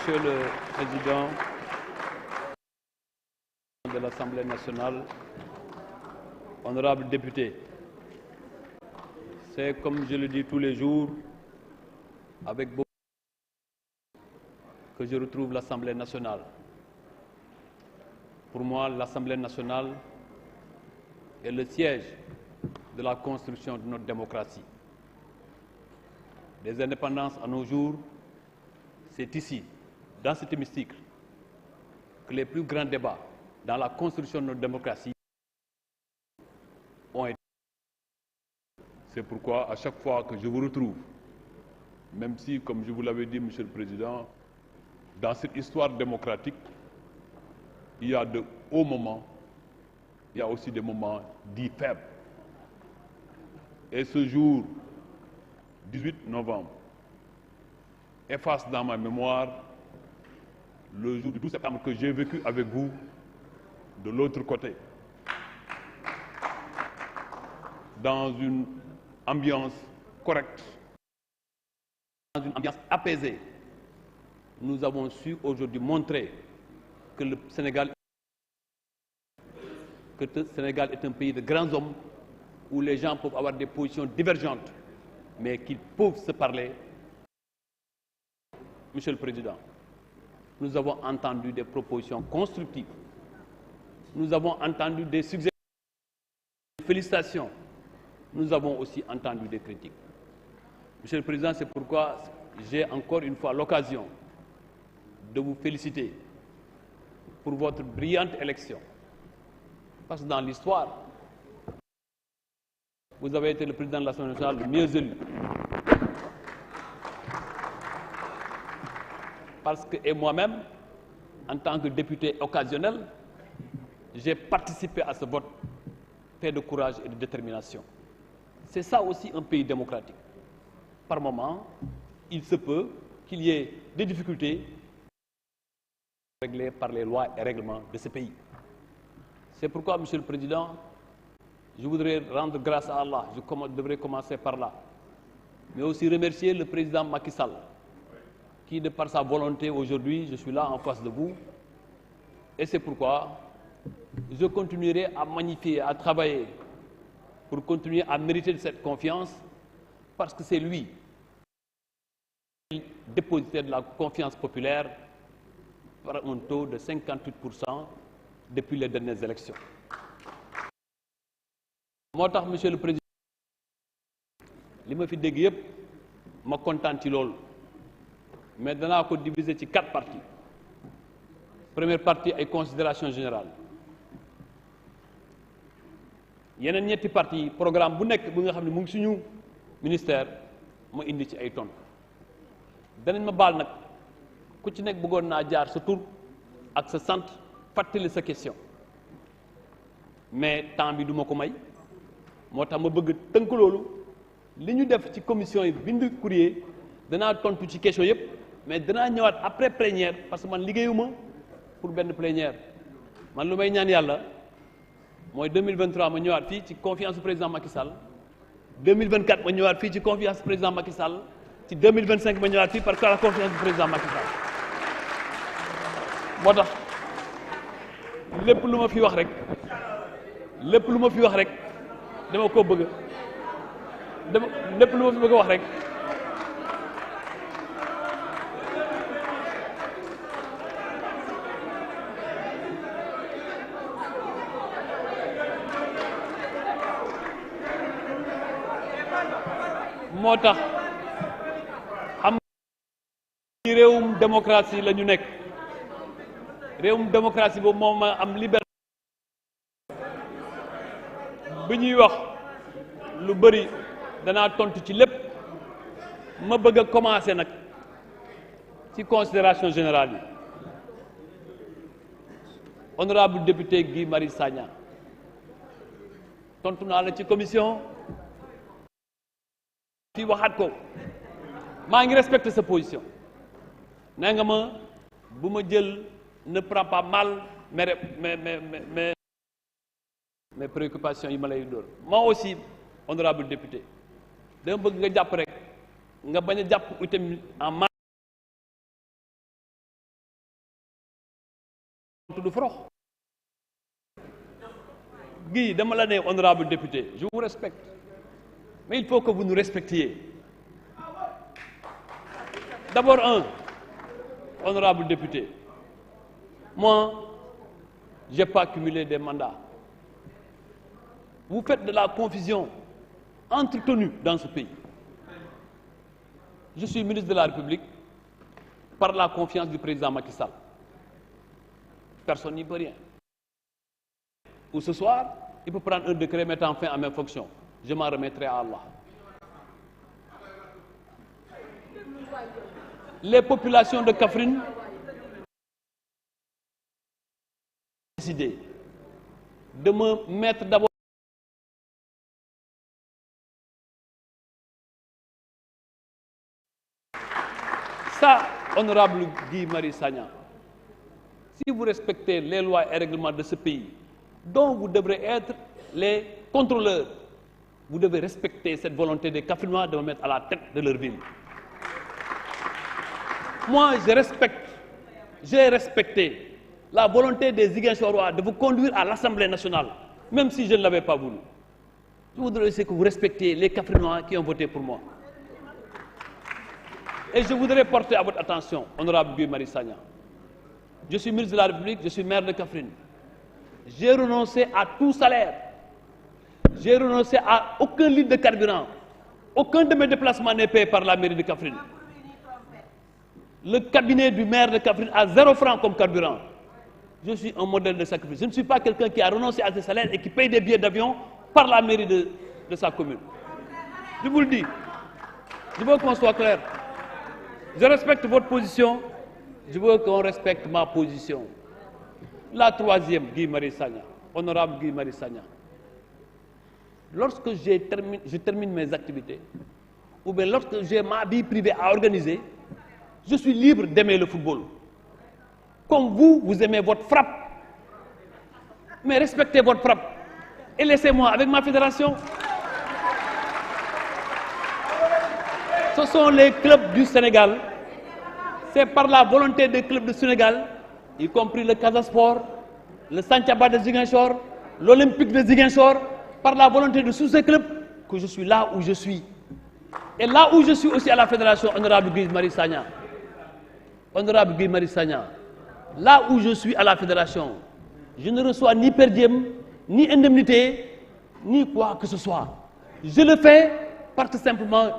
Monsieur le Président de l'Assemblée nationale, honorables députés, c'est comme je le dis tous les jours, avec beaucoup que je retrouve l'Assemblée nationale. Pour moi, l'Assemblée nationale est le siège de la construction de notre démocratie. Des indépendances à nos jours, c'est ici, dans cet hémicycle, que les plus grands débats dans la construction de notre démocratie ont été. C'est pourquoi, à chaque fois que je vous retrouve, même si, comme je vous l'avais dit, Monsieur le Président, dans cette histoire démocratique, il y a de hauts moments, il y a aussi des moments dits faibles. Et ce jour, 18 novembre, efface dans ma mémoire le jour du 12 septembre que j'ai vécu avec vous de l'autre côté, dans une ambiance correcte, dans une ambiance apaisée. Nous avons su aujourd'hui montrer que le Sénégal est un pays de grands hommes où les gens peuvent avoir des positions divergentes, mais qu'ils peuvent se parler. Monsieur le Président, nous avons entendu des propositions constructives. Nous avons entendu des suggestions, des félicitations. Nous avons aussi entendu des critiques. Monsieur le Président, c'est pourquoi j'ai encore une fois l'occasion de vous féliciter pour votre brillante élection. Parce que dans l'histoire, vous avez été le président de l'Assemblée nationale le mieux élu. Parce que, et moi-même, en tant que député occasionnel, j'ai participé à ce vote fait de courage et de détermination. C'est ça aussi un pays démocratique. Par moment, il se peut qu'il y ait des difficultés réglées par les lois et règlements de ce pays. C'est pourquoi, Monsieur le Président, je voudrais rendre grâce à Allah. Je devrais commencer par là. Mais aussi remercier le président Macky Sall, qui, de par sa volonté, aujourd'hui, je suis là en face de vous. Et c'est pourquoi je continuerai à magnifier, à travailler pour continuer à mériter de cette confiance, parce que c'est lui, dépositaire de la confiance populaire, par un taux de 58% depuis les dernières élections. moo tax, Monsieur le Président, li ma fi dégg yëpp ma kontaan ci loolu, mais danaa ko diviser ci 4 parties. Première partie ay considération générale, yeneen ñetti parties programme bu nekk bu nga xam ne mu ngi suñu ministère ma indi ci ay tontu. danañ ma baal nag ku ci nekk bëggoon naa jaar sa tur ak sa sant fàttali sa question, mais temps bi du ma ko may. moo tax ma bëgg tënk loolu li ñu def ci commission yi bind courrier danaa tontu ci question yëpp, mais danaa ñëwaat après plénière parce que man liggéeyuma pour benn plénière. man lu may ñaan yàlla mooy 2023 ma ñëwaat fii ci confiance du président Macky Sall, 2024 ma ñëwaat fii ci confiance du président Macky Sall, ci 2025 ma ñëwaat fii par la confiance du président Macky Sall. moo tax lépp lu ma fi wax rek dama ko bëgg lépp lu ma fi bëgg a wax rek moo tax xam ci réewum démocratie la ñu nekk. réewum démocratie boobu moom ma am liberté bi ñuy wax lu bëri danaa tontu ci lépp. ma bëgg a commencer nag ci considération générale yi. honorable député Guy Marius Sagna, tontu naa la ci commission fii waxaat ko, maa ngi respecté sa position. nee nga ma bu ma jël ne prend pas mal mes préoccupations yi ma lay dóor. moi aussi honorable député dama bëgg nga jàpp rek nga bañ a jàpp itam en du forox Guy dama la ne honorable député je vous respecte mais il faut que vous nous respectiez d'abord honorable député moi j'ai pas cumulé des mandats vous faites de la confusion entretenue dans ce pays je suis ministre de la République par la confiance du président Macky Sall personne n'y peut rien ou ce soir il peut prendre un décret mettant fin à mes fonctions je m'en remettrai à Allah. Les populations de Kaffrine ont décidé de me mettre d'abord ça, honorable Guy Marius Sagna, si vous respectez les lois et règlements de ce pays, dont vous devrez être les contrôleurs, vous devez respecter cette volonté des Kaffrinois de me mettre à la tête de leur ville. Moi, j'ai respecté la volonté des Ziguinchorois de vous conduire à l'Assemblée nationale, même si je ne l'avais pas voulu. Je voudrais aussi que vous respectiez les Kaffrinois qui ont voté pour moi. Et je voudrais porter à votre attention, honorable Guy Marius Sagna. Je suis ministre de la République, je suis maire de Kaffrine. J'ai renoncé à tout salaire. J'ai renoncé à aucun litre de carburant. Aucun de mes déplacements n'est payé par la mairie de Kaffrine. Le cabinet du maire de Kaffrine a 0 franc comme carburant. Je suis un modèle de sacrifice. Je ne suis pas quelqu'un qui a renoncé à ses salaires et qui paye des billets d'avion par la mairie de sa commune. Je vous le dis. Je veux qu'on soit clair. Je respecte votre position. Je veux qu'on respecte ma position. La troisième, Guy Marius Sagna, honorable Guy Marius Sagna. Lorsque je termine mes activités, ou bien lorsque j'ai ma vie privée à organiser, je suis libre d'aimer le football. Comme vous aimez votre frappe. Mais respectez votre frappe. Et laissez-moi avec ma fédération. Ce sont les clubs du Sénégal. C'est par la volonté des clubs du Sénégal, y compris le Casa Sport, le Santhiaba de Ziguinchor, l'Olympique de Ziguinchor, par la volonté de tous ces clubs, que je suis là où je suis. Et là où je suis aussi à la fédération, honorable Guy Marius Sagna. Honorable Guy Marius Sagna, là où je suis à la fédération, je ne reçois ni per diem, ni indemnité, ni quoi que ce soit. Je le fais parce que simplement,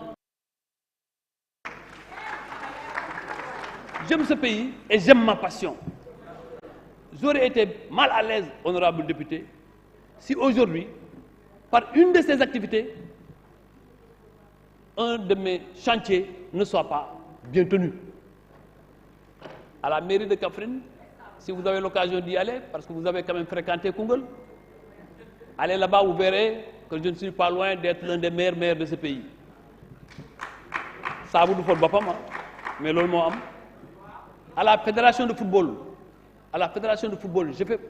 j'aime ce pays et j'aime ma passion. J'aurais été mal à l'aise, honorable député, si aujourd'hui, par une de ces activités, un de mes chantiers ne soit pas bien tenu. À la mairie de Kaffrine, si vous avez l'occasion d'y aller, parce que vous avez quand même fréquenté Koungheul, allez là-bas, vous verrez que je ne suis pas loin d'être l'un des meilleurs maires de ce pays. Ça vous faut pas mal, mais l'autre mot. À la fédération de football,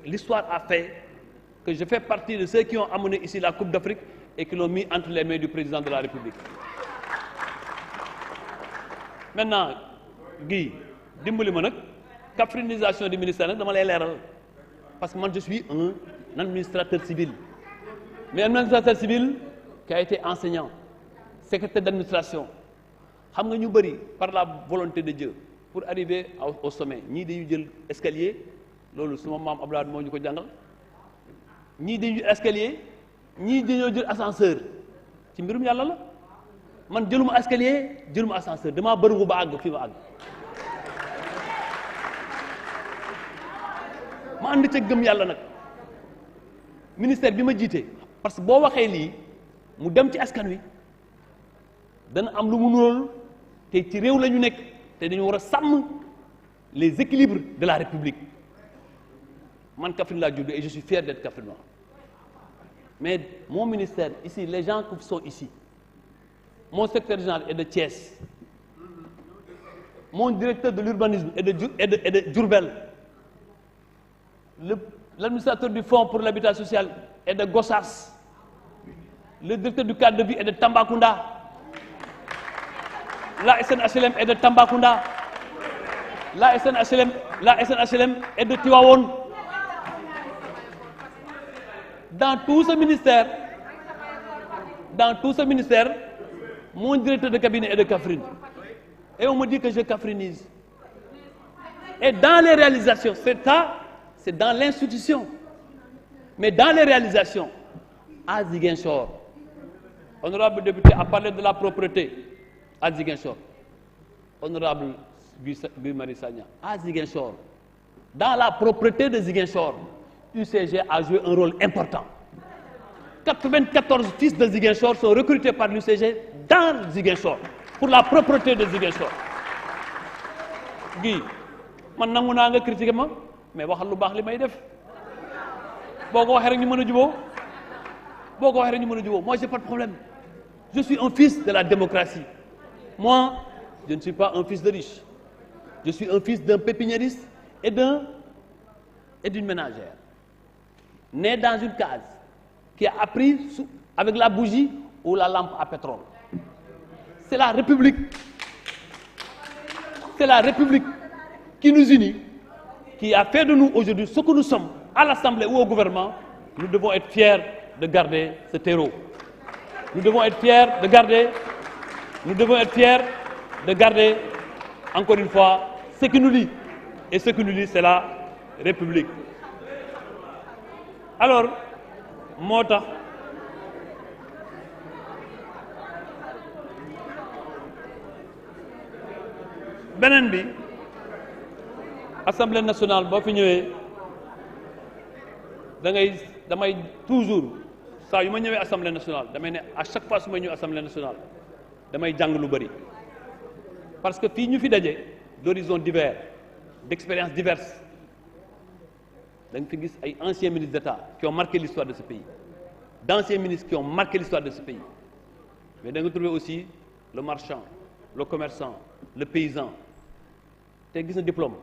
l'histoire a fait que je fais partie de ceux qui ont amené ici la Coupe d'Afrique et qui l'ont mis entre les mains du président de la République. Maintenant, Guy, dimbali ma nag kaffrinisation du ministère nag dama lay leeral parce que moi je suis un administrateur civil. Mais un administrateur civil qui a été enseignant, secrétaire d'administration. Xam nga ñu bëri par la volonté de Dieu pour arriver au sommet ñii dañuy jël escalier loolu suma maam Abdoulaye moo ñu ko jàngal ñii dañuy jël escalier ñii dañoo jël ascenseur ci mbirum yàlla la man jëluma escalier jëluma ascenseur damaa bëriwu ba àgg fii ma àgg ma ànd ca gëm yàlla nag ministère bi ma jiite parce que boo waxee lii mu dem ci askan wi dana am lu mu nuróol te ci réew la ñu nekk te dañu war a sàmm les équilibres de la République man Kaffrine laa judd et je suis fier d'être Kaffrinois mais mon ministère ici les gens qui sont ici mon secrétaire général est de Thiès mon directeur de l'urbanisme est de Diourbel l'administrateur du fonds pour l'habitat social est de Gossas le directeur du cadre de vie est de Tambacounda la SNHLM est de Tambacounda la SNHLM est de Tivaouane dans tout ce ministère, mon directeur de cabinet est de Kaffrine. Et on me dit que je kaffrinise. Et dans les réalisations, c'est dans l'institution. Mais dans les réalisations, à Ziguinchor, honorable député a parlé de la propreté à Ziguinchor. Honorable Guy Marius Sagna, à Ziguinchor, dans la propreté de Ziguinchor, UCG a joué un rôle important. 94 fils de Ziguinchor sont recrutés par l'UCG dans Ziguinchor pour la propreté de Ziguinchor. Guy, man nangu naa nga critiquer ma mais waxal lu baax li may def boo ko waxee rek ñu mën a jubóo moi j'ai pas de problème. Je suis un fils de la démocratie. Moi, je ne suis pas un fils de riche. Je suis un fils d'un pépiniériste et d'une ménagère. Né dans une case qui a appris avec la bougie ou la lampe à pétrole. C'est la République. C'est la République qui nous unit, qui a fait de nous aujourd'hui ce que nous sommes à l'Assemblée ou au gouvernement. Nous devons être fiers de garder ce terreau. Nous devons être fiers de garder, encore une fois, ce qui nous lie. Et ce qui nous lie, c'est la République. Alors, moo tax beneen bi Assemblée nationale boo fi ñëwee damay toujours saa yu ma ñëwee Assemblée nationale damay ne à chaque fois su ma ñëw Assemblée nationale damay jàng lu bari parce que fii ñu fi daje d'horizons divers d'expériences diverses da nga fi gis ay anciens ministres d'État qui ont marqué l'histoire de ce pays d'anciens ministres qui ont marqué l'histoire de ce pays mais da nga trouver aussi le marchand le commerçant le paysan te gis na diplôme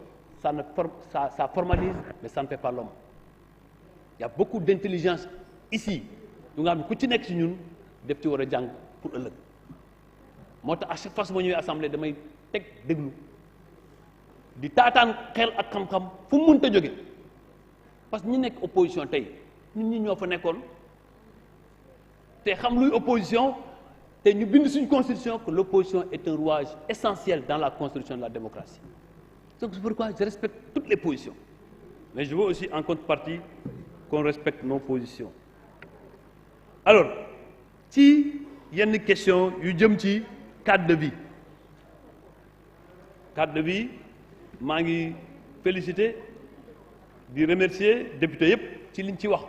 ça formalise mais ça ne fait pas l'homme. Il y a beaucoup d'intelligence ici yu nga xam ne ku ci nekk ci ñun def ci war a jàng pour ëllëg moo tax à chaque fois su ma ñëwee assemblée damay teg déglu di taataan xel ak xam-xam fu mu mënta jóge parce que ñi nekk opposition tey ñun ñi ñoo fa nekkoon te xam luy opposition te ñu bind suñu constitution que l'opposition est un rouage essentiel dans la construction de la démocratie. Donc c'est pourquoi je respecte toutes les positions mais je veux aussi en contrepartie qu'on respecte nos positions. Alors ci yenn question yu jëm ci cadre de vie maa ngi féliciter di remercier député yépp ci liñ ci wax